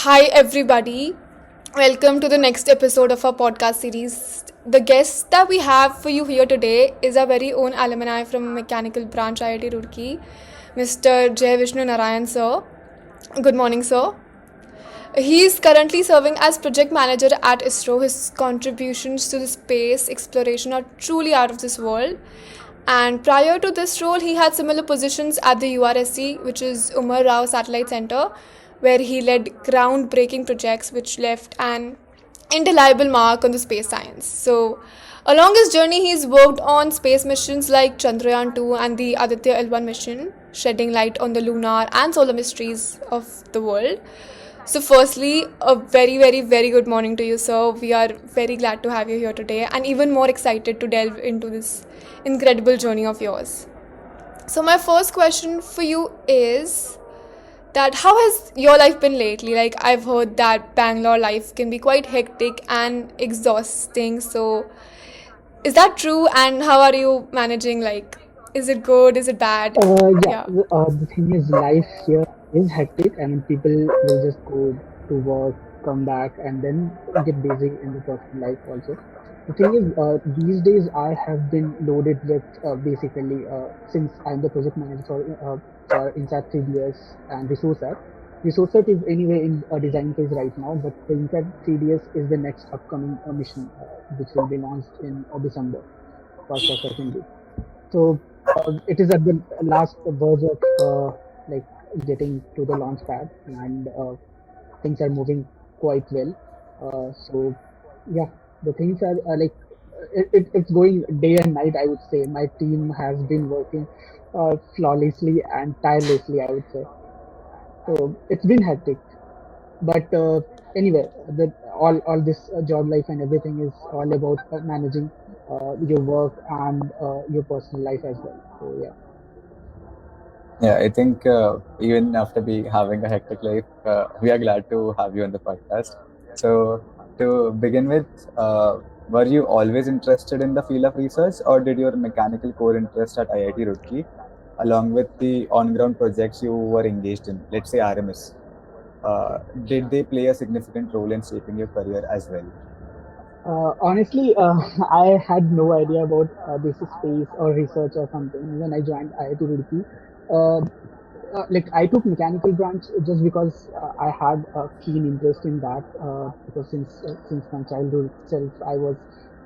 Hi, everybody. Welcome to the next episode of our podcast series. The guest that we have for you here today is our very own alumni from Mechanical Branch IIT Roorkee, Mr. J. Vishnu Naman, sir. Good morning, sir. He is currently serving as project manager at ISRO. His contributions to the space exploration are truly out of this world. And prior to this role, he had similar positions at the URSC, which is Umar Rao Satellite Center, where he led groundbreaking projects which left an indelible mark on the space science. So, along his journey, he's worked on space missions like Chandrayaan 2 and the Aditya L1 Mission, shedding light on the lunar and solar mysteries of the world. So, firstly, a very, very, very good morning to you, sir. We are very glad to have you here today and even more excited to delve into this incredible journey of yours. So, my first question for you is that how has your life been lately? Like, I've heard that Bangalore life can be quite hectic and exhausting. So, is that true? And how are you managing? Like, is it good? Is it bad? Yeah, Yeah. the thing is, life here is hectic. I mean, people will just go to work, come back, and then get busy in the personal life also. The thing is, these days I have been loaded with basically since I'm the project manager for INSAT 3DS and Resource SAT. Resource SAT is anyway in a design phase right now, but the INSAT 3DS is the next upcoming mission, which will be launched in December, first or second week. So it is at the last verge of like getting to the launch pad, and things are moving quite well. So yeah, the things are like it's going day and night. I would say my team has been working flawlessly and tirelessly, I would say. So it's been hectic, but anyway, the all this job life and everything is all about managing your work and your personal life as well. So yeah. Yeah, I think even after having a hectic life, we are glad to have you on the podcast. So, to begin with, were you always interested in the field of research, or did your mechanical core interest at IIT Roorkee, along with the on-ground projects you were engaged in, let's say RMS, did they play a significant role in shaping your career as well? Honestly, I had no idea about this space or research or something when I joined IIT Roorkee. Uh, like I took mechanical branch just because I had a keen interest in that. Because since my childhood itself, I was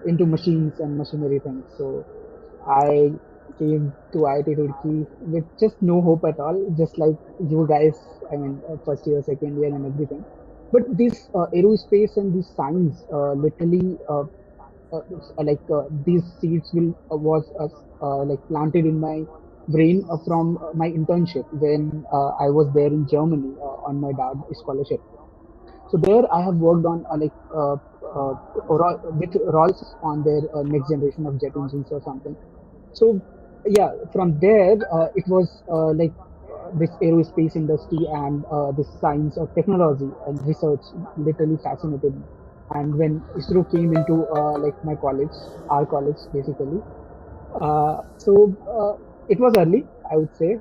into machines and machinery things. So I came to IIT Roorkee with just no hope at all, just like you guys. I mean, first year, second year, and everything. But this aerospace and this science literally these seeds will was like planted in my brain from my internship when I was there in Germany on my dad scholarship. So there I have worked on with Rolls on their next generation of jet engines or something. So yeah, from there it was this aerospace industry and this science or technology and research literally fascinated me. And when ISRO came into like my college, our college basically, so it was early, I would say.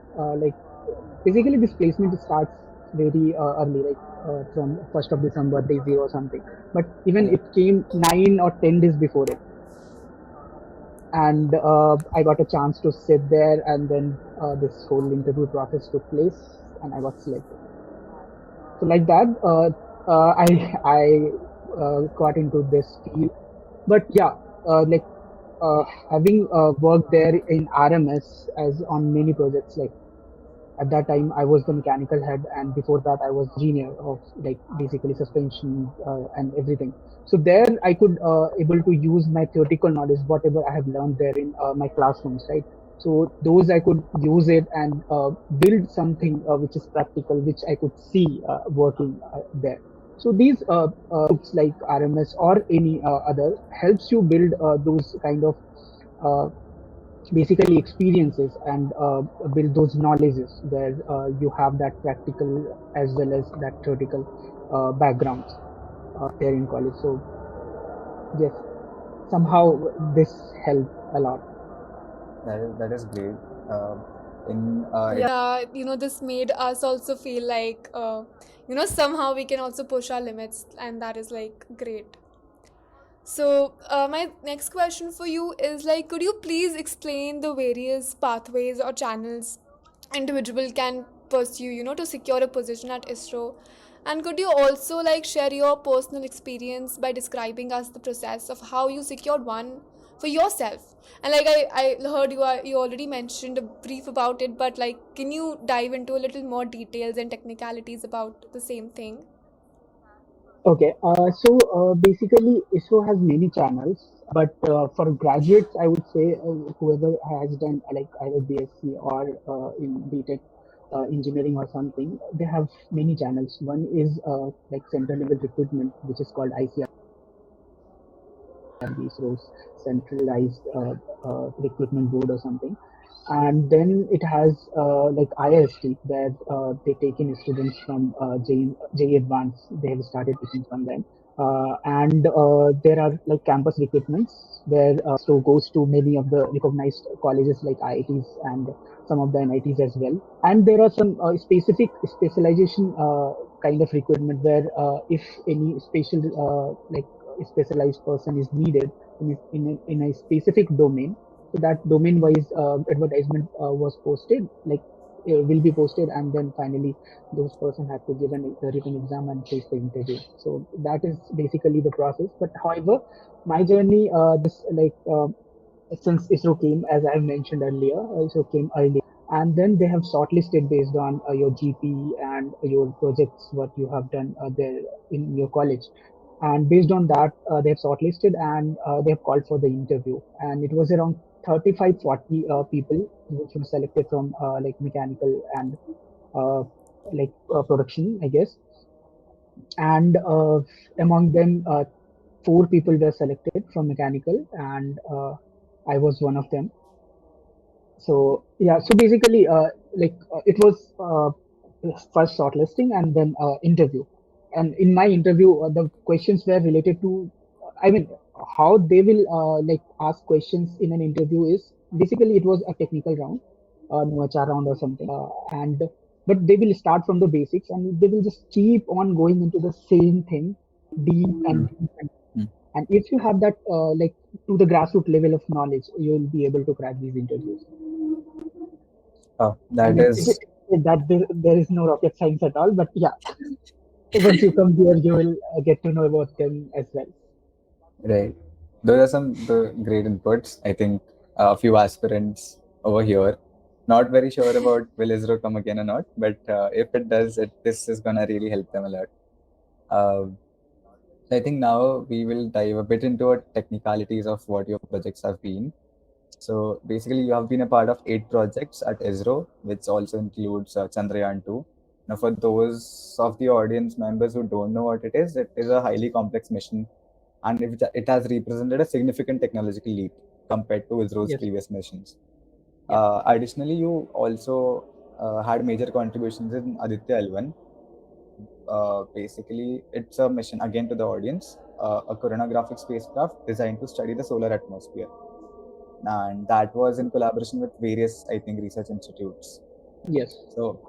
Basically, this placement starts very early, like from 1st of December, day zero or something. But even Yeah. it came 9 or 10 days before it, and I got a chance to sit there, and then this whole interview process took place, and I got selected. So like that, I got into this field. But yeah, like uh, having worked there in RMS as on many projects, like at that time I was the mechanical head, and before that I was engineer of like basically suspension and everything. So there I could able to use my theoretical knowledge, whatever I have learned there in my classrooms, right? So those I could use it and build something which is practical, which I could see working there. So these like RMS or any other helps you build those kind of uh, basically experiences and build those knowledges where you have that practical as well as that theoretical backgrounds there in college. So yes, somehow this helped a lot. That is great. Um In Yeah, this made us also feel like, somehow we can also push our limits, and that is like great. So, my next question for you is like, could you please explain the various pathways or channels individual can pursue, to secure a position at ISRO? And could you also like share your personal experience by describing us the process of how you secured one for yourself? And like I heard you already mentioned a brief about it, but like, can you dive into a little more details and technicalities about the same thing? Okay, basically, ISRO has many channels, but for graduates, I would say whoever has done like either BSc or in BTech engineering or something, they have many channels. One is like center level recruitment, which is called ISRO's centralized recruitment board or something. And then it has like IIST, where they take in students from JE Advanced. They have started taking from them. And there are like campus recruitments where ISRO goes to many of the recognized colleges like IITs and some of the NITs as well. And there are some specific specialization kind of recruitment where if any special like specialized person is needed in a specific domain, so that domain wise advertisement was posted, like will be posted, and then finally those person have to give a written exam and face the interview. So that is basically the process. But however, my journey this like since ISRO came, as I mentioned earlier, ISRO came early, and then they have shortlisted based on your GP and your projects, what you have done there in your college. And based on that, they have shortlisted and they have called for the interview. And it was around 35, 40 people which were selected from like mechanical and uh, production, I guess. And among them, four people were selected from mechanical, and I was one of them. So yeah, so basically, it was first shortlisting and then interview. And in my interview, the questions were related to, I mean, how they will like ask questions in an interview is basically it was a technical round, no HR round or something, and but they will start from the basics and they will just keep on going into the same thing, deep and deep mm, and if you have that like to the grassroots level of knowledge, you will be able to crack these interviews. I that mean, is that there is no rocket science at all, but yeah, once you come here, you will get to know about them as well. right. Those are some the great inputs. I think a few aspirants over here, not very sure about will ISRO come again or not, but if it does, this is gonna really help them a lot. Uh, I think now we will dive a bit into technicalities of what your projects have been. So basically, you have been a part of 8 projects at ISRO, which also includes Chandrayaan 2. Now, for those of the audience members who don't know what it is a highly complex mission, and it has represented a significant technological leap compared to ISRO's Yes, previous missions. yeah, Additionally, you also had major contributions in Aditya L1. Basically, it's a mission again to the audience, a coronagraphic spacecraft designed to study the solar atmosphere, and that was in collaboration with various, I think, research institutes. yes. So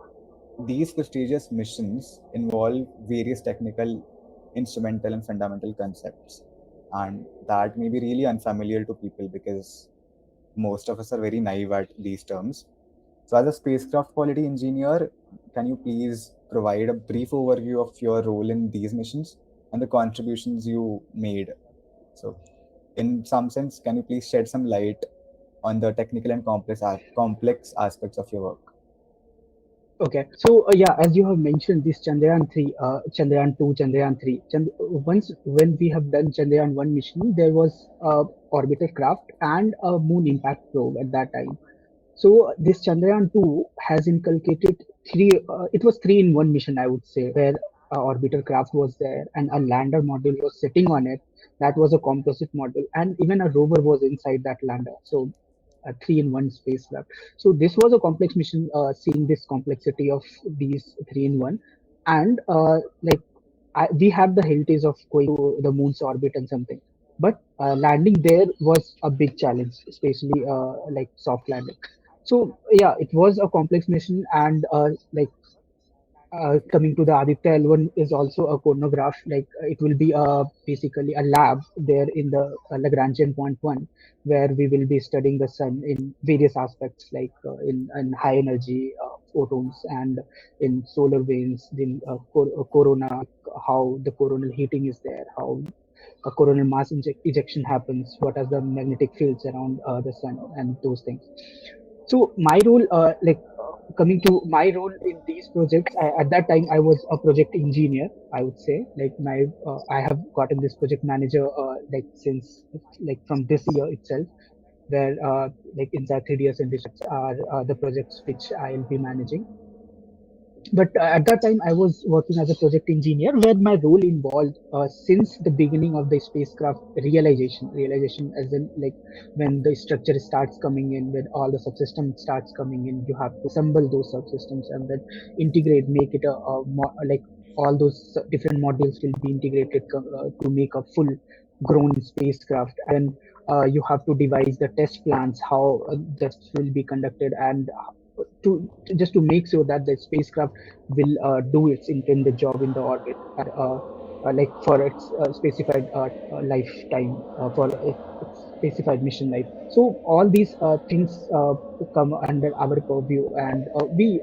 these prestigious missions involve various technical, instrumental, and fundamental concepts, and that may be really unfamiliar to people because most of us are very naive at these terms. So, as a spacecraft quality engineer, can you please provide a brief overview of your role in these missions and the contributions you made? So, in some sense, can you please shed some light on the technical and complex aspects of your work? Okay. So yeah, as you have mentioned, this Chandrayaan 3, Chandrayaan 2, Chandrayaan 3. Once when we have done Chandrayaan 1 mission, there was a orbiter craft and a moon impact probe at that time. So this Chandrayaan 2 has inculcated three. It was three in one mission, I would say, where a orbiter craft was there and a lander module was sitting on it. That was a composite module, and even a rover was inside that lander. So a three in one spacecraft. So this was a complex mission, seeing this complexity of these three in one, and we have the heritage of going to the moon's orbit and something, but landing there was a big challenge, especially like soft landing. So yeah, it was a complex mission, and coming to the Aditya L1 is also a coronagraph. It will be basically a lab there in the Lagrangian point one, where we will be studying the sun in various aspects, in high energy photons and in solar winds, in corona, how the coronal heating is there, how a coronal mass ejection happens, what are the magnetic fields around the sun, and those things. So my role, coming to my role in these projects, at that time I was a project engineer. I would say, I have gotten this project manager since from this year itself, where inside 3ds and research are the projects which I'll be managing. But at that time I was working as a project engineer, where my role involved since the beginning of the spacecraft realization, as in when the structure starts coming in, when all the subsystems starts coming in, you have to assemble those subsystems and then integrate, make it all those different modules will be integrated to make a full grown spacecraft. And then you have to devise the test plans, how the tests will be conducted, and just to make sure that the spacecraft will do its intended job in the orbit, and for its specified lifetime, for its specified mission life. So all these things come under our purview, and we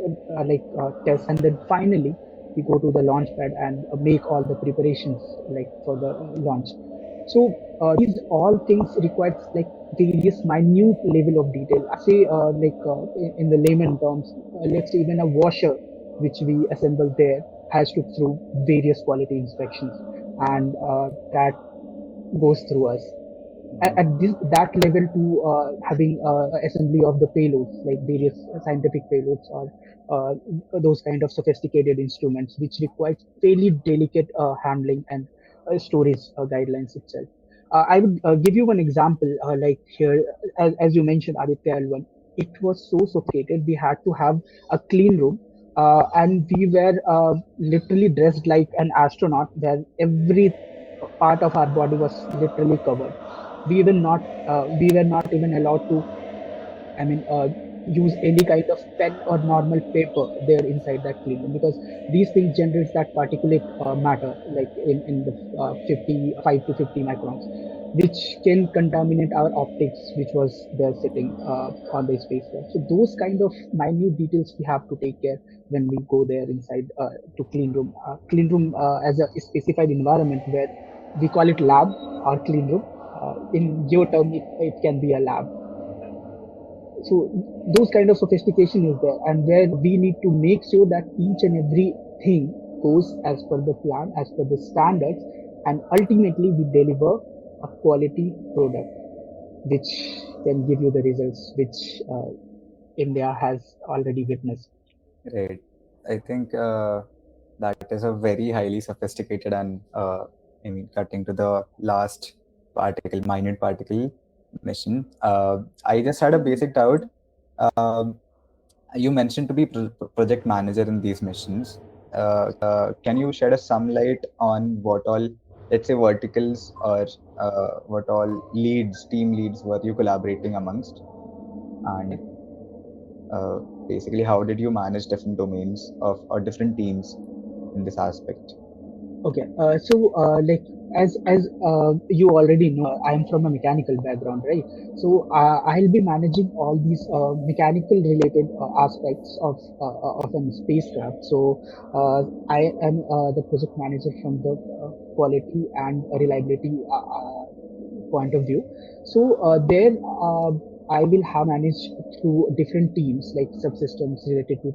test, and then finally we go to the launch pad and make all the preparations for the launch. So these all things requires various minute level of detail. I say in the layman terms, let's say even a washer which we assemble there has to through various quality inspections, and that goes through us at that level to having assembly of the payloads, like various scientific payloads, or those kind of sophisticated instruments which require fairly delicate handling and storage guidelines itself. I would give you one example, like here, as you mentioned, Aditya L1. It was so sophisticated. We had to have a clean room, and we were literally dressed like an astronaut, where every part of our body was literally covered. We were not even allowed to, I mean, use any kind of pen or normal paper there inside that clean room, because these things generates that particulate matter, like in the 55 to 50 microns, which can contaminate our optics, which was there sitting on the spacecraft. So those kind of minute details we have to take care when we go there inside to clean room. Clean room as a specified environment where we call it lab or clean room. In your term, it can be a lab. So those kind of sophistication is there, and where we need to make sure that each and every thing goes as per the plan, as per the standards, and ultimately we deliver a quality product which can give you the results which India has already witnessed. Right. I think that is a very highly sophisticated and I mean, cutting to the last particle, minute particle mission. I just had a basic doubt. Um, you mentioned to be project manager in these missions. Can you shed us some light on what all, let's say, verticals or what all leads, team leads, were you collaborating amongst? And uh, basically, how did you manage different domains of or different teams in this aspect? Okay, as you already know, I am from a mechanical background, right? So I'll be managing all these mechanical related aspects of an spacecraft. So I am the project manager from the quality and reliability point of view. So there, I will have managed through different teams, like subsystems related to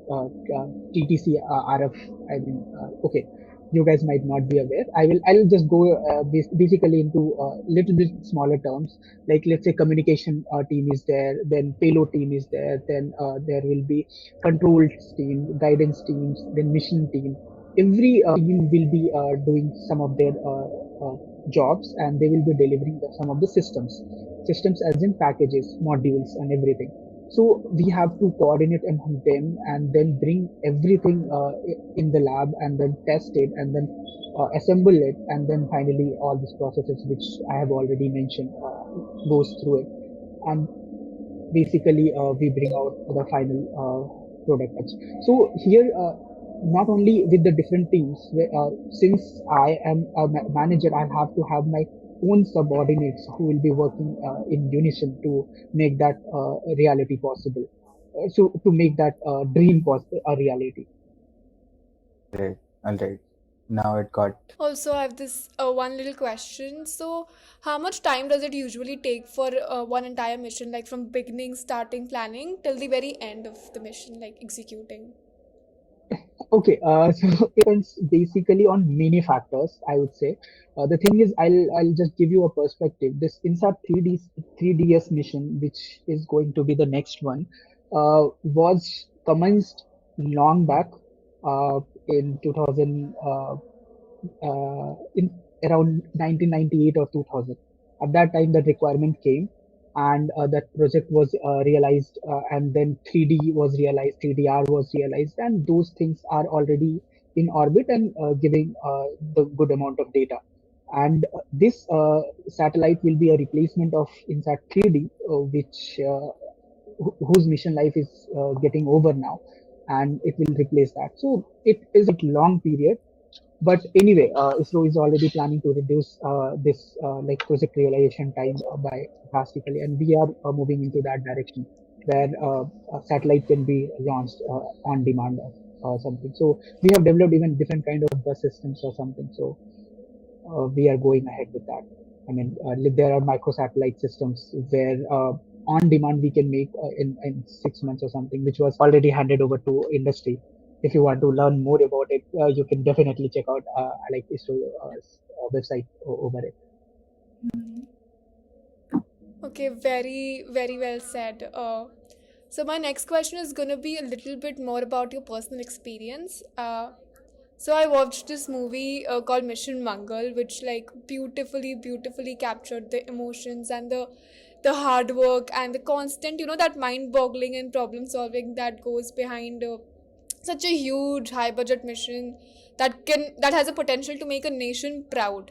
TTC, RF. I mean, okay, you guys might not be aware. I'll just go basically into little bit smaller terms. Like let's say communication team is there, then payload team is there, then there will be controls team, guidance teams, then mission team. Every team will be doing some of their jobs, and they will be delivering some of the systems as in packages, modules, and everything. So we have to coordinate among them, and then bring everything in the lab, and then test it, and then assemble it, and then finally all these processes which I have already mentioned goes through it. And basically we bring out the final product touch. So here, not only with the different teams, since I am a manager, I have to have my own subordinates who will be working in unison to make that reality possible. So to make that dream a reality. Great. All right. Now it got. Also, I have this one little question. So, how much time does it usually take for one entire mission, like from beginning, starting planning till the very end of the mission, like executing? Okay, so it depends basically on many factors, I would say. The thing is, I'll just give you a perspective. This INSAT 3DS mission, which is going to be the next one, was commenced long back in 2000. In around 1998 or 2000. At that time, that requirement came, and that project was realized, and then 3D was realized, 3DR was realized, and those things are already in orbit and giving the good amount of data. And this satellite will be a replacement of INSAT 3D, which whose mission life is getting over now, and it will replace that. So it is a long period, but anyway, ISRO is already planning to reduce this like project realization time by drastically, and we are moving into that direction where a satellite can be launched on demand or something. So we have developed even different kind of bus systems or something. So we are going ahead with that. I mean, like there are micro satellite systems where on demand we can make in 6 months or something, which was already handed over to industry. If you want to learn more about it, you can definitely check out like ISRO website over it. Okay, very, very well said. So my next question is gonna be a little bit more about your personal experience. So I watched this movie called Mission Mangal, which like beautifully, beautifully captured the emotions and the hard work and the constant, that mind-boggling and problem solving that goes behind such a huge high budget mission that has a potential to make a nation proud.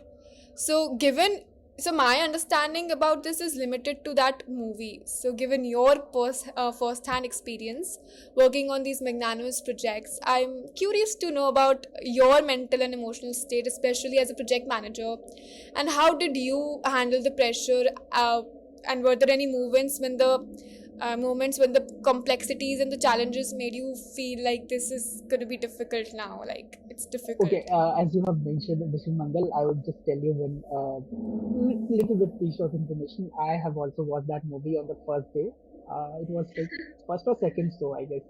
So given so my understanding about this is limited to that movie. So given your first hand experience working on these magnanimous projects, I'm curious to know about your mental and emotional state, especially as a project manager, and how did you handle the pressure, and were there any moments when the complexities and the challenges made you feel like this is going to be difficult now, like it's Okay, difficult? as you have mentioned, Vishnu Mangal, I would just tell you one little bit piece of information. I have also watched that movie on the first day. It was like first or second show, I guess.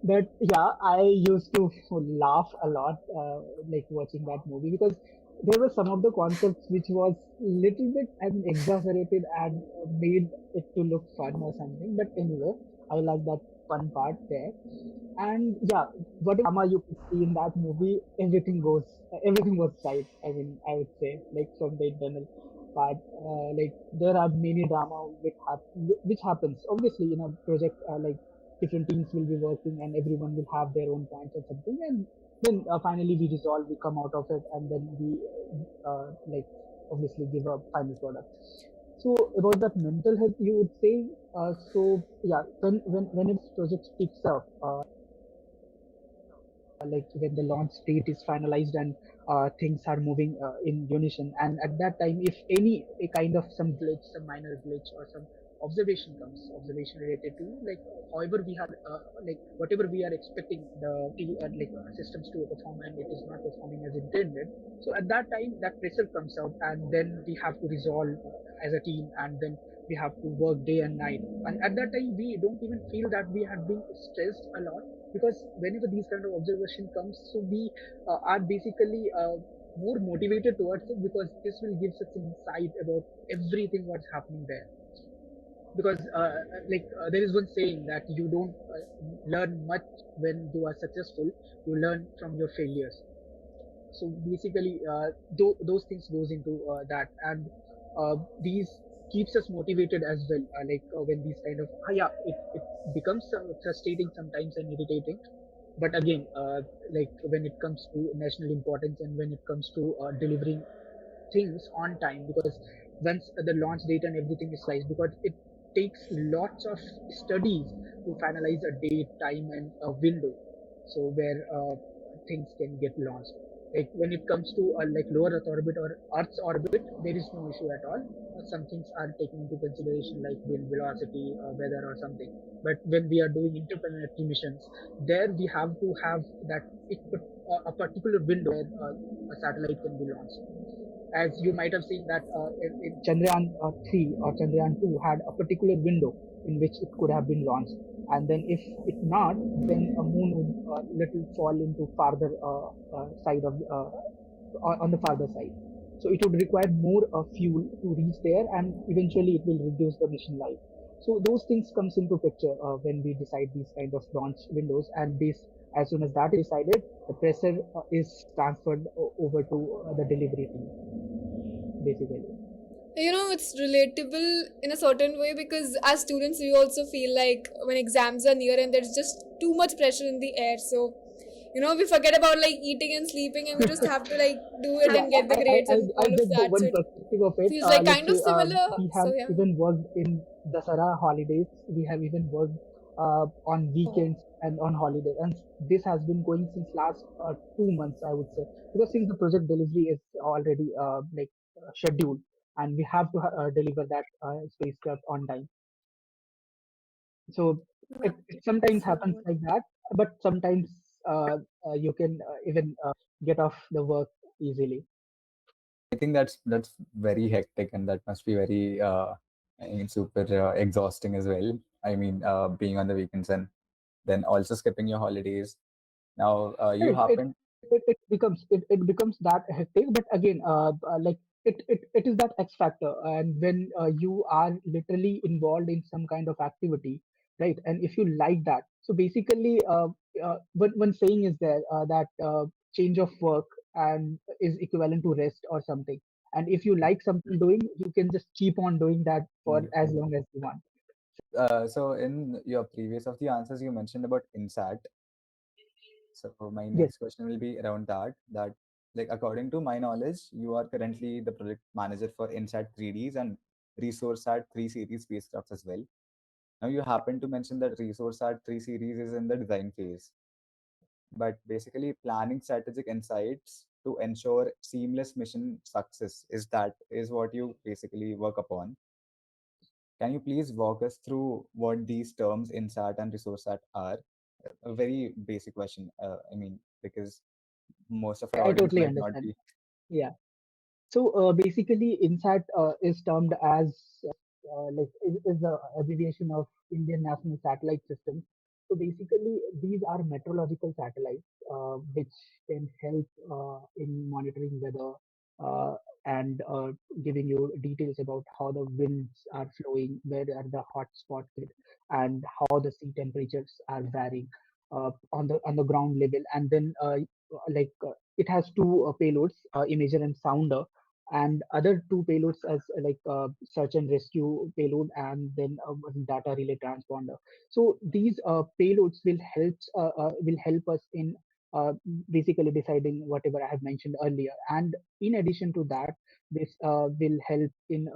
But yeah, I used to laugh a lot, like watching that movie, because there were some of the concepts which was little bit, I mean, exaggerated and made it to look fun or something. But anyway, I like that fun part there. And yeah, whatever drama you could see in that movie, everything was right. I mean, I would say, like from the internal part, like there are many drama which happens obviously in a project, like different teams will be working and everyone will have their own points or something, and then finally we resolve, we come out of it, and then we like obviously give a final product. So about that mental health, you would say, so yeah, when a project picks up, like when the launch date is finalized and things are moving in unison, and at that time if any a kind of some glitch, some minor glitch or some observation related to, like however we are like whatever we are expecting the systems to perform, and it is not performing as intended. So at that time that pressure comes out, and then we have to resolve as a team, and then we have to work day and night, and at that time we don't even feel that we have been stressed a lot, because whenever these kind of observation comes, so we are basically more motivated towards it, because this will give us insight about everything what's happening there. Because there is one saying that you don't learn much when you are successful, you learn from your failures. So basically those things goes into that, and these keeps us motivated as well, when these kind of it becomes frustrating sometimes and irritating, but again like when it comes to national importance, and when it comes to delivering things on time, because once the launch date and everything is sliced, because it takes lots of studies to finalize a date, time, and a window. So where things can get launched. Like when it comes to like lower Earth orbit or Earth's orbit, there is no issue at all. Some things are taken into consideration like wind velocity, weather, or something. But when we are doing interplanetary missions, there we have to have that a particular window where a satellite can be launched. As you might have seen that in Chandrayaan 3 or Chandrayaan 2 had a particular window in which it could have been launched. And then if it not, then a moon would little fall into farther side of on the farther side. So it would require more fuel to reach there, and eventually it will reduce the mission life. So those things comes into picture when we decide these kind of launch windows, and this as soon as that is decided, the pressure is transferred over to the delivery team, basically. It's relatable in a certain way because as students, we also feel like when exams are near and there's just too much pressure in the air. So, we forget about like eating and sleeping and we just have to like do it Yeah, and get the grades and I all of get the that. So, one it perspective of it. feels like Let's kind of say similar. we have So, yeah. even worked in Dasara holidays. We have even worked on weekends and on holidays, and this has been going since last 2 months, I would say, because since the project delivery is already scheduled, and we have to deliver that spacecraft on time. So it sometimes So, happens like that, but sometimes you can even get off the work easily. I think that's very hectic, and that must be very I mean, super exhausting as well. I mean, being on the weekends and then also skipping your holidays. Now, you Right, happen. it becomes that hectic, but again like it is that X factor, and when you are literally involved in some kind of activity, right, and if you like that, so basically one saying is there that change of work and is equivalent to rest or something, and if you like something doing, you can just keep on doing that for as long as you want. So in your previous of the answers, you mentioned about INSAT. So my Yes. next question will be around that. That like according to my knowledge, you are currently the project manager for INSAT 3Ds and Resource SAT 3 series spacecrafts as well. Now you happen to mention that Resource SAT 3 series is in the design phase, but basically planning strategic insights to ensure seamless mission success is what you basically work upon. Can you please walk us through what these terms INSAT and Resource SAT are? A very basic question. I mean, because most of our I audience totally might not understand. be. Yeah. So basically, INSAT is termed as is the abbreviation of Indian National Satellite System. So basically, these are meteorological satellites which can help in monitoring weather uh, and giving you details about how the winds are flowing, where are the hot spots, and how the sea temperatures are varying on the ground level. And then it has two payloads, imager and sounder, and other two payloads as search and rescue payload, and then one data relay transponder. So these payloads will help us in uh, basically deciding whatever I have mentioned earlier. And in addition to that, this will help in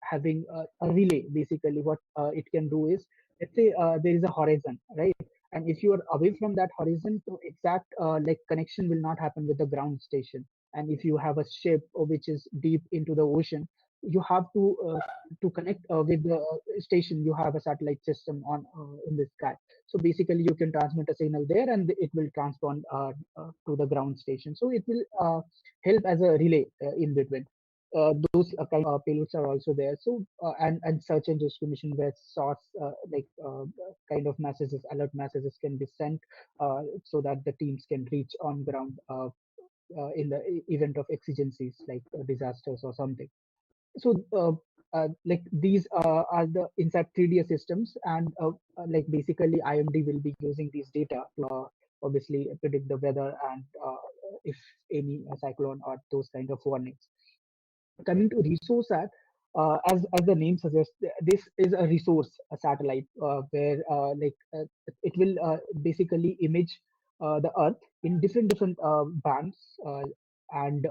having a relay. Basically, what it can do is, let's say there is a horizon, right? And if you are away from that horizon, so exact connection will not happen with the ground station. And if you have a ship which is deep into the ocean, you have to connect with the station. You have a satellite system on in the sky, so basically you can transmit a signal there, and it will transpond to the ground station. So it will help as a relay in between. Those kind of payloads are also there. So and search and rescue mission, where source kind of messages, alert messages can be sent so that the teams can reach on ground in the event of exigencies like disasters or something. So like these are the inside 3D systems, and basically IMD will be using these data to obviously predict the weather and if any cyclone or those kind of warnings. Coming to resource sat, as the name suggests, this is a resource a satellite where it will basically image the earth in different bands, and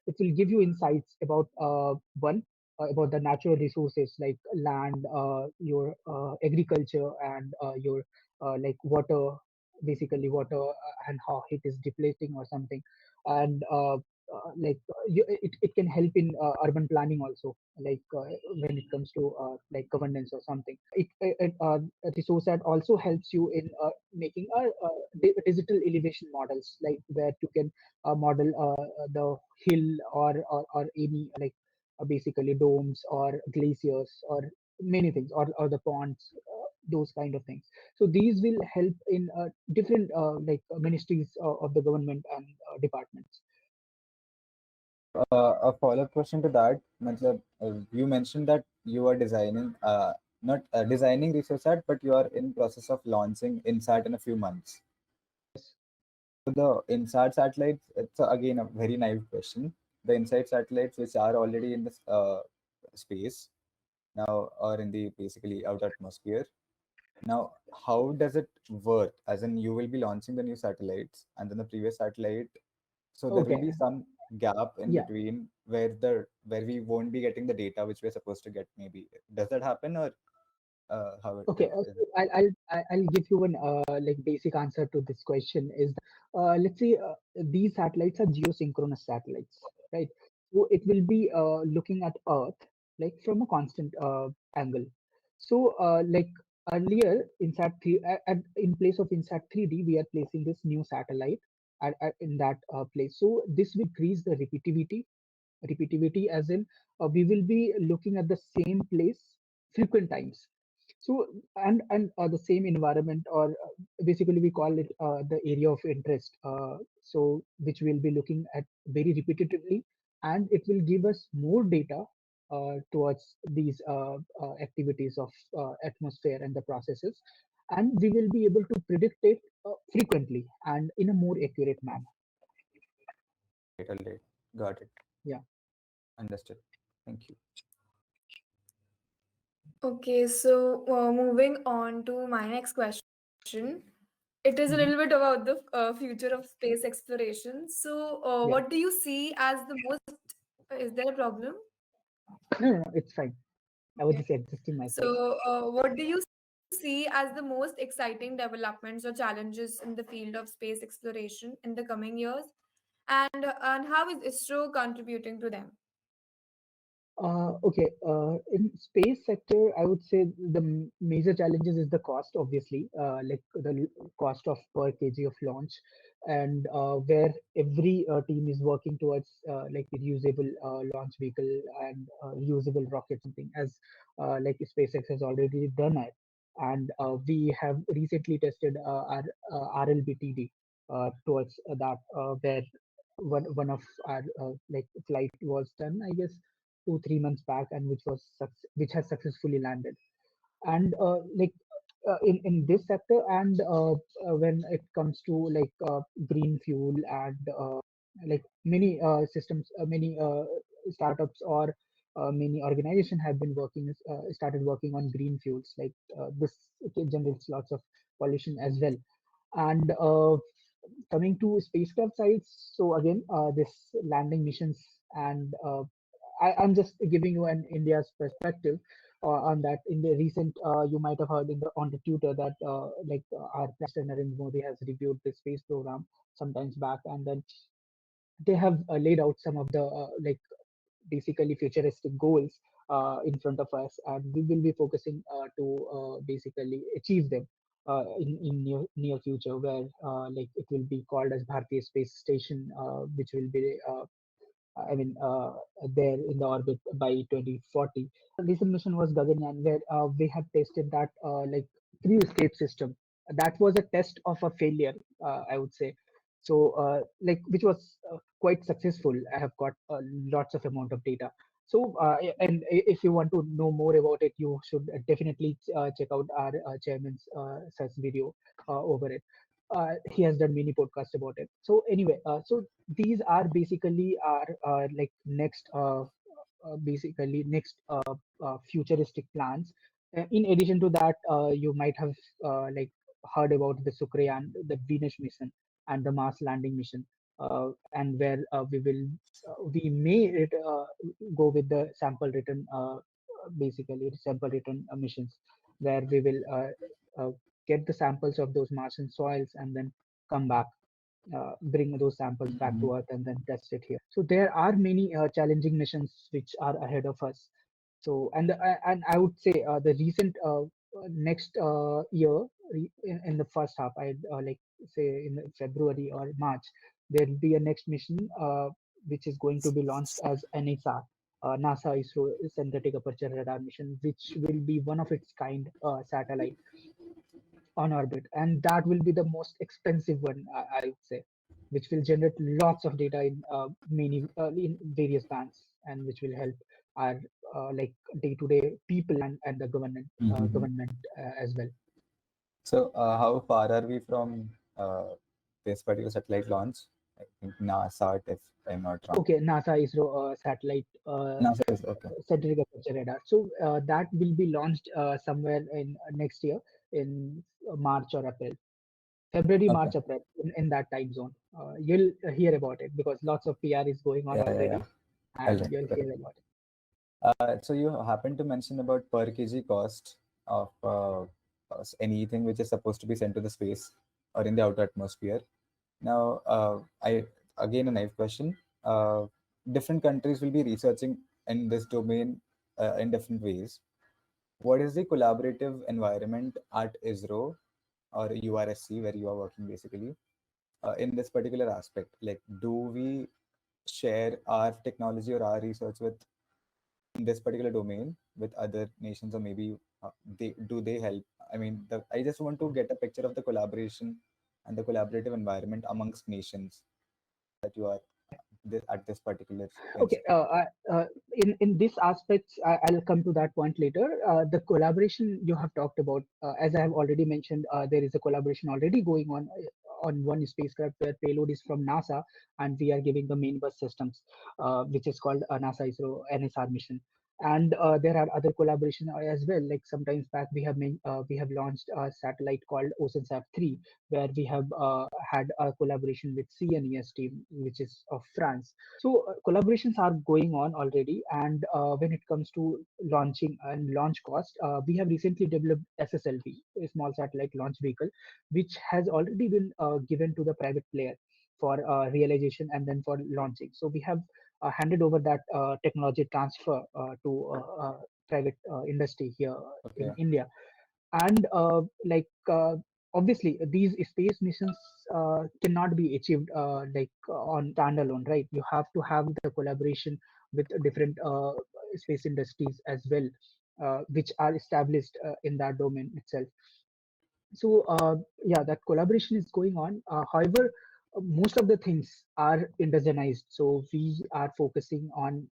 it will give you insights about one. about the natural resources like land, your agriculture, and your like water, basically water, and how it is depleting or something. And it can help in urban planning also, like when it comes to like governance or something. Resource that also helps you in making digital elevation models, like where you can model the hill, or any like basically domes or glaciers or many things, or the ponds, those kind of things. So these will help in different ministries of the government and departments. A follow-up question to that, matlab, you mentioned that you are designing, not designing research SAT, but you are in process of launching INSAT in a few months. Yes. So the INSAT satellites, it's again a very naive question. The INSAT satellites, which are already in the space now, or in the basically outer atmosphere. Now, how does it work? As in, you will be launching the new satellites, and then the previous satellite. So there will Okay. be some gap in Yeah. between where we won't be getting the data which we're supposed to get. Maybe does that happen, or how it Okay, is so it? I'll give you one like basic answer to this question. Is let's say these satellites are geosynchronous satellites, right? So it will be looking at Earth like from a constant angle. So like earlier INSAT 3, in place of INSAT 3D, we are placing this new satellite in that place. So this will increase the repeativity, as in we will be looking at the same place frequent times. So and the same environment, or basically we call it the area of interest, so which we'll be looking at very repetitively, and it will give us more data towards these activities of atmosphere and the processes, and we will be able to predict it frequently and in a more accurate manner. Alright, got it. Yeah. Understood. Thank you. Okay, so moving on to my next question. It is a Mhm. little bit about the future of space exploration. So, Yeah. what do you see as the most? Is there a problem? No, it's fine. I was Okay. just adjusting myself. So, what do you see as the most exciting developments or challenges in the field of space exploration in the coming years? And how is ISRO contributing to them? Okay, in space sector, I would say the major challenges is the cost, obviously, like the cost of per kg of launch, and where every team is working towards like reusable launch vehicle and reusable rocket, something as like SpaceX has already done it, and we have recently tested our RLBTD towards that, where one of our like flight was done, I guess 2 3 months back, and which has successfully landed. And like in this sector, and when it comes to like green fuel, and like many systems, many startups, or many organizations have been working started working on green fuels, like this generates lots of pollution as well. And coming to spacecraft sites, so again, this landing missions, and I'm just giving you an India's perspective on that. In the recent, you might have heard on the Twitter that our Prime Minister Narendra Modi has reviewed the space program sometimes back, and then they have laid out some of the basically futuristic goals in front of us, and we will be focusing to basically achieve them in near future, where like it will be called as Bharatiya Space Station, which will be I mean, there in the orbit by 2040. Recent mission was Gaganyaan, where we have tested that like crew escape system. That was a test of a failure, I would say. So, like, which was quite successful. I have got lots of amount of data. So, and if you want to know more about it, you should definitely check out our chairman's such video over it. He has done many podcasts about it. So anyway, so these are basically our like next next futuristic plans. In addition to that, you might have like heard about the Chandrayaan, the Venus mission, and the Mars landing mission. and where we may go with the sample return, basically sample return missions, where we will uh, get the samples of those Martian soils and then come back, bring those samples back Mhm. to Earth and then test it here. So there are many challenging missions which are ahead of us. So and I would say the recent next year, in the first half, I like say in February or March, there will be a next mission which is going to be launched as NSR. NASA ISRO synthetic aperture radar mission, which will be one of its kind satellite on orbit, and that will be the most expensive one, I would say, which will generate lots of data in various bands, and which will help our like day-to-day people and the Mhm. government as well. So, how far are we from this particular satellite launch? I think NASA, if I'm not wrong. Okay, NASA ISRO satellite NASA is okay. centric aperture radar. So that will be launched somewhere in next year in March or April. February, Okay. March, April, in that time zone. You'll hear about it because lots of PR is going on Yeah, yeah, yeah. already, I'll and check you'll that. hear about it. So you happen to mention about per kg cost of anything which is supposed to be sent to the space or in the outer atmosphere. Now, I again a naive question. Different countries will be researching in this domain in different ways. What is the collaborative environment at ISRO or URSC where you are working basically in this particular aspect? Like, do we share our technology or our research with in this particular domain with other nations, or maybe they help? I mean, I just want to get a picture of the collaboration and the collaborative environment amongst nations that you are at this particular Okay, institute. in this aspects, I'll come to that point later. The collaboration you have talked about, as I have already mentioned, there is a collaboration already going on one spacecraft where payload is from NASA, and we are giving the main bus systems, which is called NASA ISRO NSR mission. And there are other collaboration as well. Like sometimes back, we have launched a satellite called OceanSat 3, where we have had a collaboration with CNES team, which is of France. So collaborations are going on already, and when it comes to launching and launch cost, we have recently developed SSLV, a small satellite launch vehicle, which has already been given to the private player for realization and then for launching. So we have handed over that technology transfer to private industry here in Okay. India, and obviously these space missions cannot be achieved on standalone, right? You have to have the collaboration with different space industries as well, which are established in that domain itself. So yeah, that collaboration is going on. However, most of the things are indigenized, so we are focusing on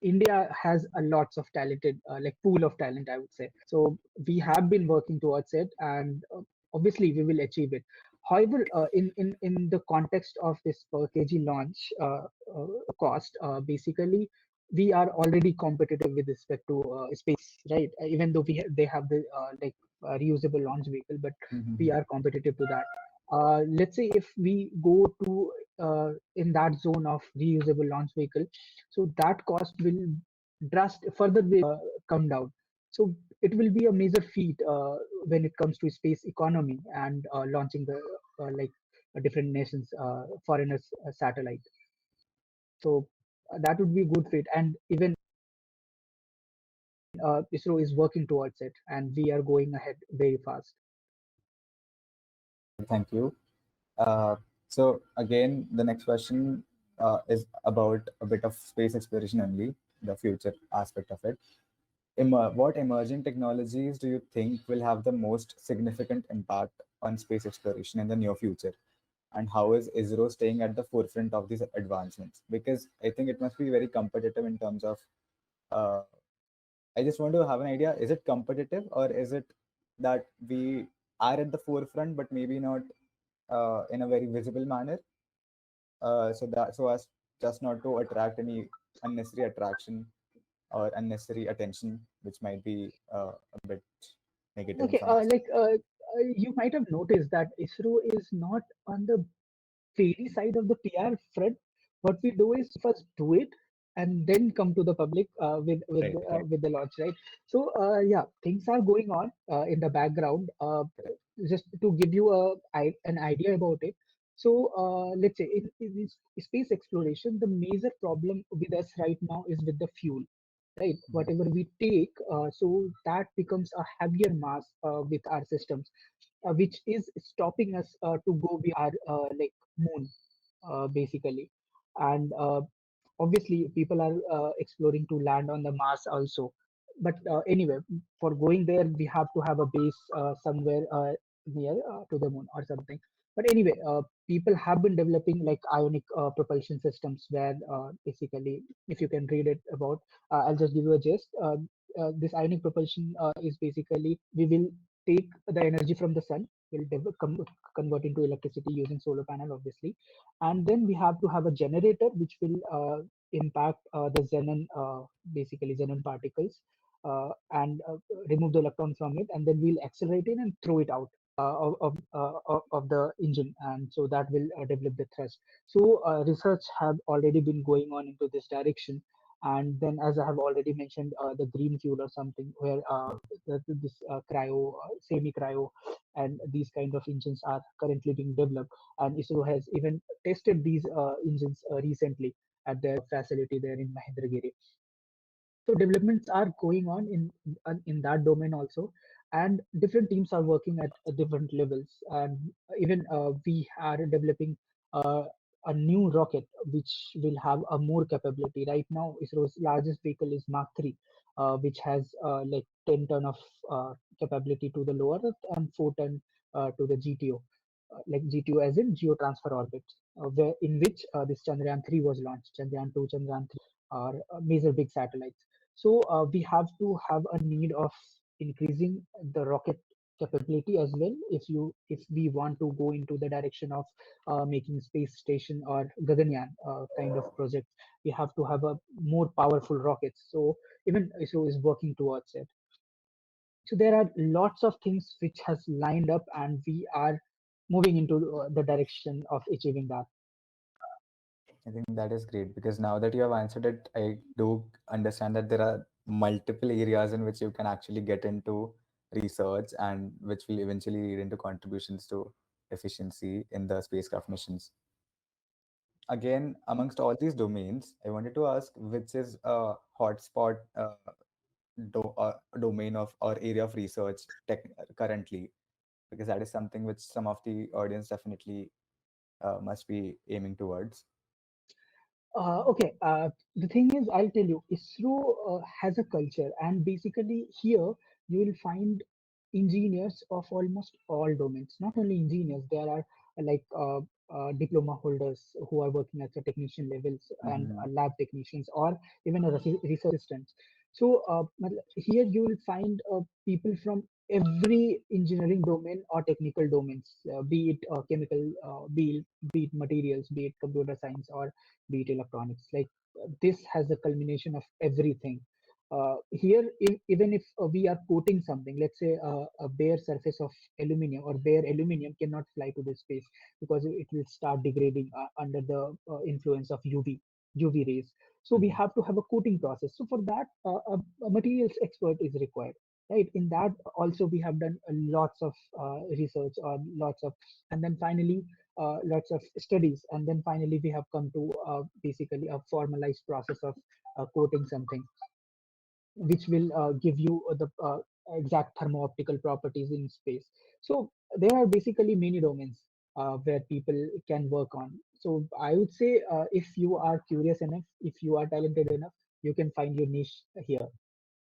India has a lots of talented pool of talent, I would say. So we have been working towards it, and obviously we will achieve it. However, in the context of this per kg launch cost, basically we are already competitive with respect to space, right? Even though they have the reusable launch vehicle, but we Mhm. are competitive to that. Let's say if we go to in that zone of reusable launch vehicle, so that cost will further will come down. So it will be a major feat when it comes to space economy and launching the different nations foreigners satellite. So that would be a good fit, and even ISRO is working towards it, and we are going ahead very fast. Thank you. Uh, so again, the next question is about a bit of space exploration only, the future aspect of it. What emerging technologies do you think will have the most significant impact on space exploration in the near future? And how is ISRO staying at the forefront of these advancements? Because I think it must be very competitive in terms of. Uh, I just want to have an idea: is it competitive, or is it that we are at the forefront, but maybe not in a very visible manner? So as just not to attract any unnecessary attraction or unnecessary attention, which might be a bit negative in Okay, some aspect. you might have noticed that ISRO is not on the fairy side of the PR front, what we do is first do it and then come to the public Right, right. with the launch, right? So yeah, things are going on in the background. Just to give you an idea about it. So let's say in this space exploration, the major problem with us right now is with the fuel, right? Mhm. Whatever we take, so that becomes a heavier mass with our systems, which is stopping us to go beyond our like moon, basically. And obviously, people are exploring to land on the Mars also. But anyway, for going there, we have to have a base somewhere near to the moon or something. But anyway, people have been developing like ionic propulsion systems where basically, if you can read it about, I'll just give you a gist. This ionic propulsion is basically we will take the energy from the sun, will convert into electricity using solar panel, obviously, and then we have to have a generator which will impact the xenon, basically xenon particles, and remove the electron from it, and then we'll accelerate it and throw it out of the engine, and so that will develop the thrust. So research have already been going on into this direction. And then, as I have already mentioned, the green fuel or something, where this cryo, semi cryo, and these kind of engines are currently being developed. And ISRO has even tested these engines recently at their facility there in Mahendragiri. So developments are going on in that domain also, and different teams are working at different levels. And even we are developing uh, a new rocket which will have a more capability. Right now, ISRO's largest vehicle is Mark 3, which has like 10 ton of capability to the lower Earth and 4 ton to the GTO. Like GTO as in Geo Transfer Orbit, where in which this Chandrayaan 3 was launched. Chandrayaan 2, Chandrayaan 3 are major big satellites. So we have to have a need of increasing the rocket capability as well. If we want to go into the direction of making space station or Gaganyaan kind of project, we have to have a more powerful rockets. So even ISRO is working towards it. So there are lots of things which has lined up, and we are moving into the direction of achieving that. I think that is great because now that you have answered it, I do understand that there are multiple areas in which you can actually get into research and which will eventually lead into contributions to efficiency in the spacecraft missions. Again, amongst all these domains, I wanted to ask which is a hotspot domain of or area of research currently, because that is something which some of the audience definitely must be aiming towards. Okay, the thing is, I'll tell you, ISRO has a culture, and basically here you will find engineers of almost all domains. Not only engineers, there are like diploma holders who are working at the technician levels, and Mhm. lab technicians, or even a research assistants. So here you will find people from every engineering domain or technical domains, be it chemical, be it materials, be it computer science, or be it electronics. Like this has a culmination of everything. Here, even if we are coating something, let's say a bare surface of aluminium or bare aluminium cannot fly to the space because it will start degrading under the influence of UV rays. So we Mhm. have to have a coating process. So for that, a materials expert is required. Right. In that also we have done lots of research or lots of, and then finally lots of studies, and then finally we have come to basically a formalized process of coating something which will give you the exact thermo-optical properties in space. So there are basically many domains where people can work on. So I would say if you are curious enough, if you are talented enough, you can find your niche here.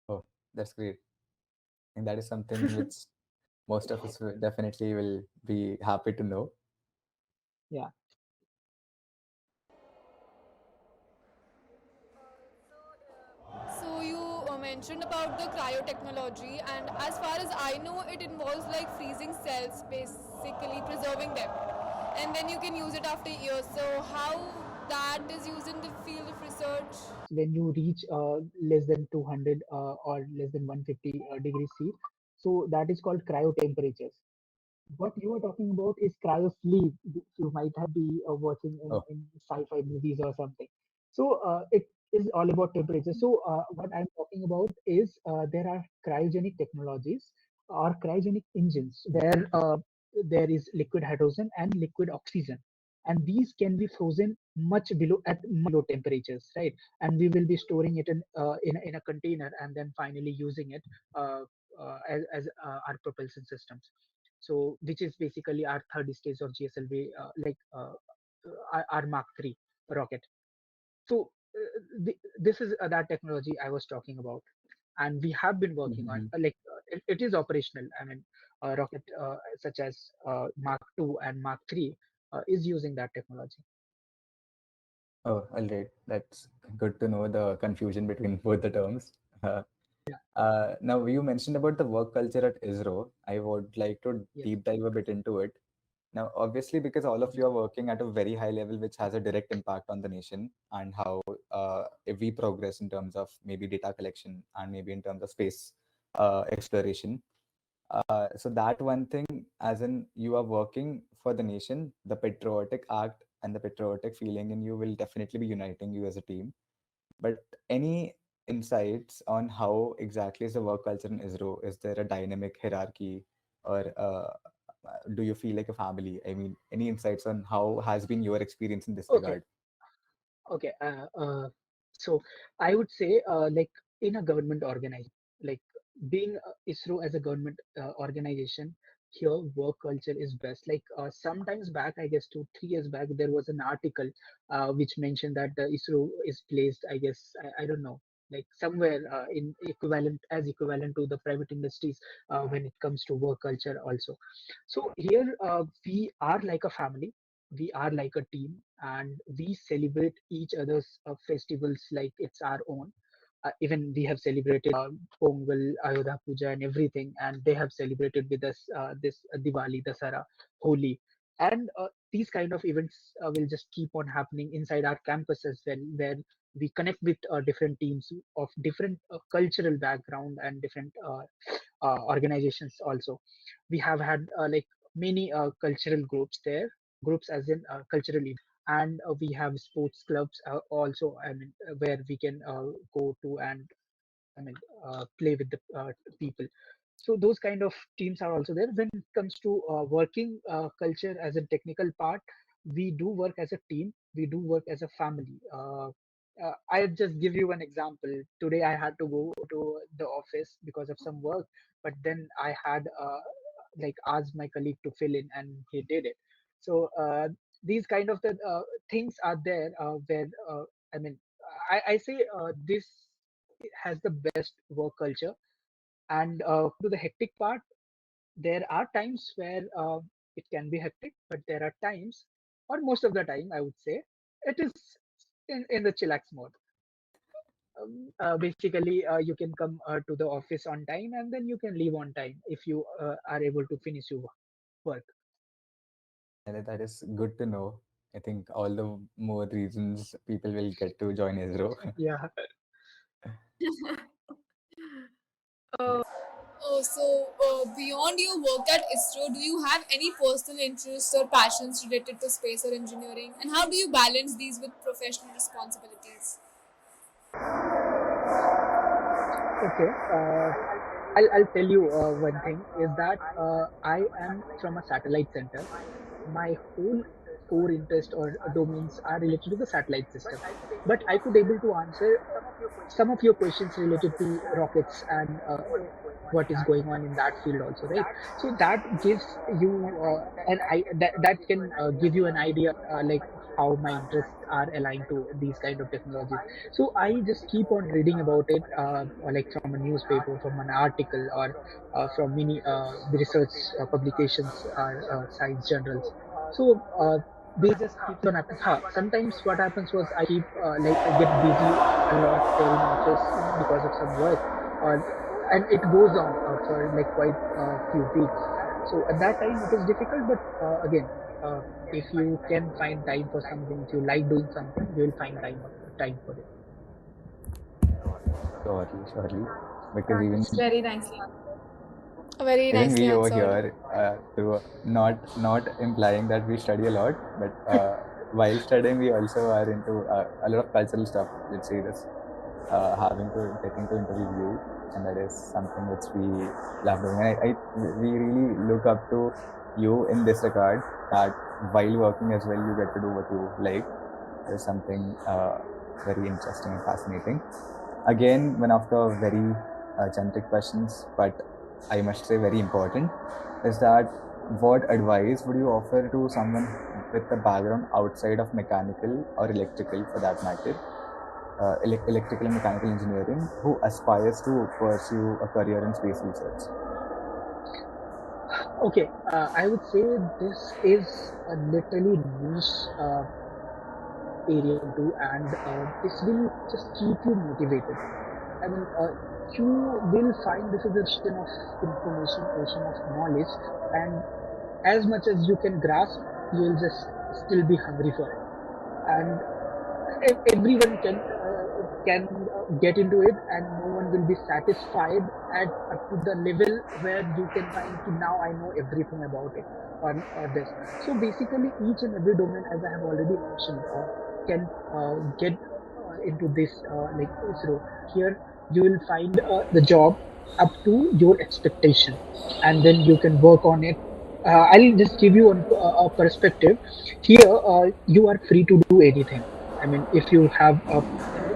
Oh, that's great. And that is something which most of us definitely will be happy to know. Yeah. So you mentioned about the cryotechnology, and as far as I know, it involves like freezing cells, basically preserving them, and then you can use it after years. So how that is used in the field of research? When you reach less than 200 or less than 150 degrees C, so that is called cryo temperatures. What you are talking about is cryo sleep, which you might have be watching Oh. in sci-fi movies or something. So it is all about temperature. So what I'm talking about is there are cryogenic technologies or cryogenic engines where there is liquid hydrogen and liquid oxygen, and these can be frozen much below at much low temperatures, right? And we will be storing it in a container and then finally using it as our propulsion systems. So which is basically our third stage of GSLV, our Mark III rocket. So this is that technology I was talking about, and we have been working on Mhm. it is operational. I mean, rocket such as Mark II and Mark III is using that technology. Oh, all right. That's good to know the confusion between both the terms. Uh, Yeah. Now, you mentioned about the work culture at ISRO. I would like to Yes. deep dive a bit into it. Now, obviously, because all of you are working at a very high level, which has a direct impact on the nation and how if we progress in terms of maybe data collection and maybe in terms of space exploration. So that one thing, as in you are working for the nation, the patriotic act and the patriotic feeling in you will definitely be uniting you as a team. But any insights on how exactly is the work culture in ISRO? Is there a dynamic hierarchy, or do you feel like a family? I mean, any insights on how has been your experience in this Okay. regard? Okay. So I would say, like in a government organization, like being ISRO as a government organization, here work culture is best. Like sometimes back, I guess 2 3 years back, there was an article which mentioned that the ISRO is placed, I guess, I don't know, like somewhere in equivalent to the private industries when it comes to work culture also. So here we are like a family, we are like a team, and we celebrate each other's festivals like it's our own. Even we have celebrated Pongal, Ayodhya Puja, and everything, and they have celebrated with us this Diwali, Dasara, Holi, and these kind of events will just keep on happening inside our campus as well, where we connect with different teams of different cultural background and different organizations also. We have had like many cultural groups there, groups as in cultural events, and we have sports clubs also, I mean, where we can go to and I mean, play with the people. So those kind of teams are also there. When it comes to working culture as a technical part, we do work as a team. We do work as a family. I'll just give you an example. Today I had to go to the office because of some work, but then I had like asked my colleague to fill in, and he did it. So these kind of the things are there where I mean, I say this has the best work culture. And to the hectic part, there are times where it can be hectic, but there are times, or most of the time, I would say, it is in the chillax mode. Basically, you can come to the office on time and then you can leave on time if you are able to finish your work. And that is good to know. I think all the more reasons people will get to join ISRO. Yeah. Uh, beyond your work at ISRO, do you have any personal interests or passions related to space or engineering? And how do you balance these with professional responsibilities? Okay. I'll tell you one thing is that I am from a satellite center. My whole core interest or domains are related to the satellite system. But I could able to answer some of your questions related to rockets and what is going on in that field also, right? So that gives you that can give you an idea like how my interests are aligned to these kind of technologies. So I just keep on reading about it, or like from a newspaper, from an article, or from many research publications or science journals. So they just keep on happening. Sometimes what happens was I keep like I get busy a lot there in office because of some work, or and it goes on for like quite a few weeks. So at that time it is difficult, but again, if you can find time for something, if you like doing something, you will find time for it. Surely, surely. Because even Very nicely answered. Very Even nicely we over answered. here, to not implying that we study a lot, but while studying, we also are into a lot of cultural stuff. Let's say this, having to getting to interview you, and that is something which we love doing. And we really look up to you in this regard. That while working as well, you get to do what you like. Is something very interesting and fascinating. Again, one of the very generic questions, but I must say very important, is that what advice would you offer to someone with a background outside of mechanical or electrical, for that matter, electrical and mechanical engineering, who aspires to pursue a career in space research? Okay, I would say this is a literally niche area to do, and this will just keep you motivated. I mean, you will find this is a ocean of information, ocean of knowledge, and as much as you can grasp, you'll just still be hungry for it. And everyone can get into it, and no one will be satisfied at up to the level where you can find now I know everything about it or this. So basically, each and every domain, as I have already mentioned, can get into this like ISRO. Here you will find the job up to your expectation, and then you can work on it. I'll just give you a perspective. Here, you are free to do anything. I mean, if you have a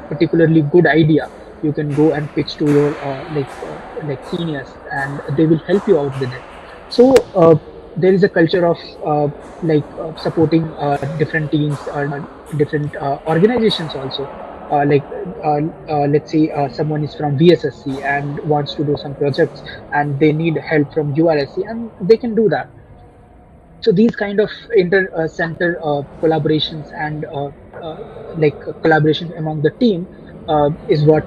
particularly good idea, you can go and pitch to your like seniors, and they will help you out with it. So there is a culture of supporting different teams, different organizations also. Like let's say someone is from VSSC and wants to do some projects, and they need help from URSC, and they can do that. So these kind of inter center collaborations and collaboration among the team is what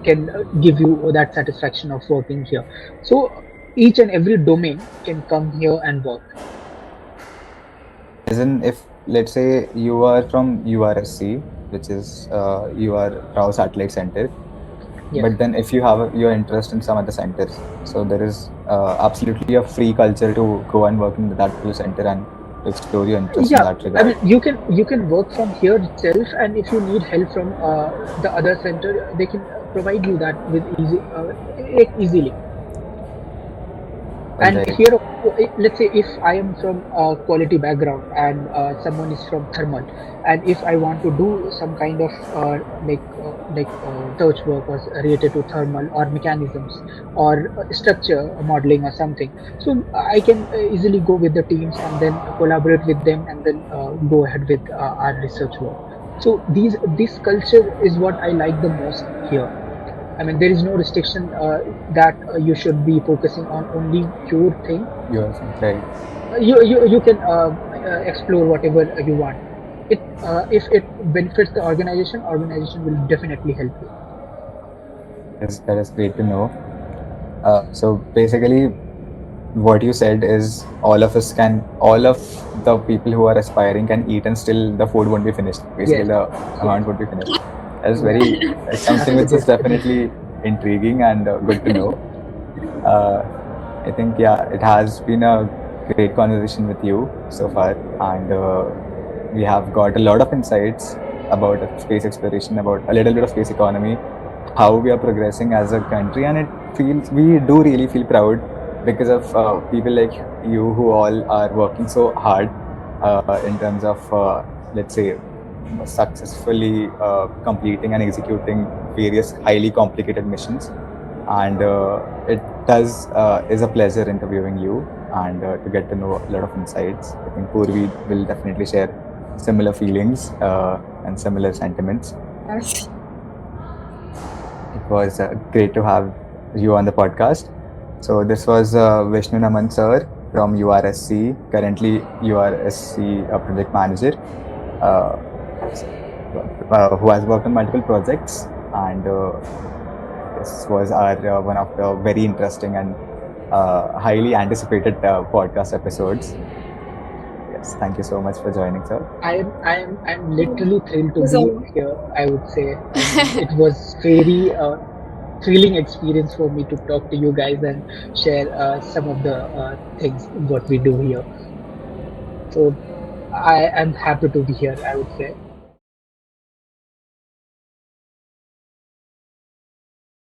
can give you that satisfaction of working here. So each and every domain can come here and work. As in, if let's say you are from URSC, which is your Rao Satellite Center, Yes. but then if you have your interest in some other centers, so there is absolutely a free culture to go and work in that particular center and to explore your interest in Yeah, that I mean, regard. you can work from here itself, and if you need help from the other center, they can provide you that with easily. All And right. here also, let's say if I am from a quality background and someone is from thermal, and if I want to do some kind of research work or related to thermal or mechanisms or structure modeling or something, so I can easily go with the teams and then collaborate with them, and then go ahead with our research work. So this culture is what I like the most here. I mean, there is no restriction that you should be focusing on only your thing. You are saying, right. You can explore whatever you want. It if it benefits the organization, organization will definitely help you. That is great to know. So basically, what you said is all of us can, all of the people who are aspiring can eat and still the food won't be finished. Basically, Yes, the yes, amount would be finished. That is yeah, very, it's something which is absolutely. definitely intriguing and good to know. Uh, I think, yeah, it has been a great conversation with you so far, and we have got a lot of insights about space exploration, about a little bit of space economy, how we are progressing as a country, and it feels, we do really feel proud because of people like you who all are working so hard in terms of, let's say, successfully completing and executing various highly complicated missions. And it does is a pleasure interviewing you and to get to know a lot of insights. I think Purvi will definitely share similar feelings and similar sentiments. Yes. It was great to have you on the podcast. So this was Vishnu Naman sir from URSC, currently URSC project manager, uh, who has worked on multiple projects, and this was our one of the very interesting and highly anticipated podcast episodes. Yes, thank you so much for joining, sir. I'm literally thrilled to So, be here. I would say. I mean, it was very. thrilling experience for me to talk to you guys and share some of the things what we do here. So I am happy to be here, I would say.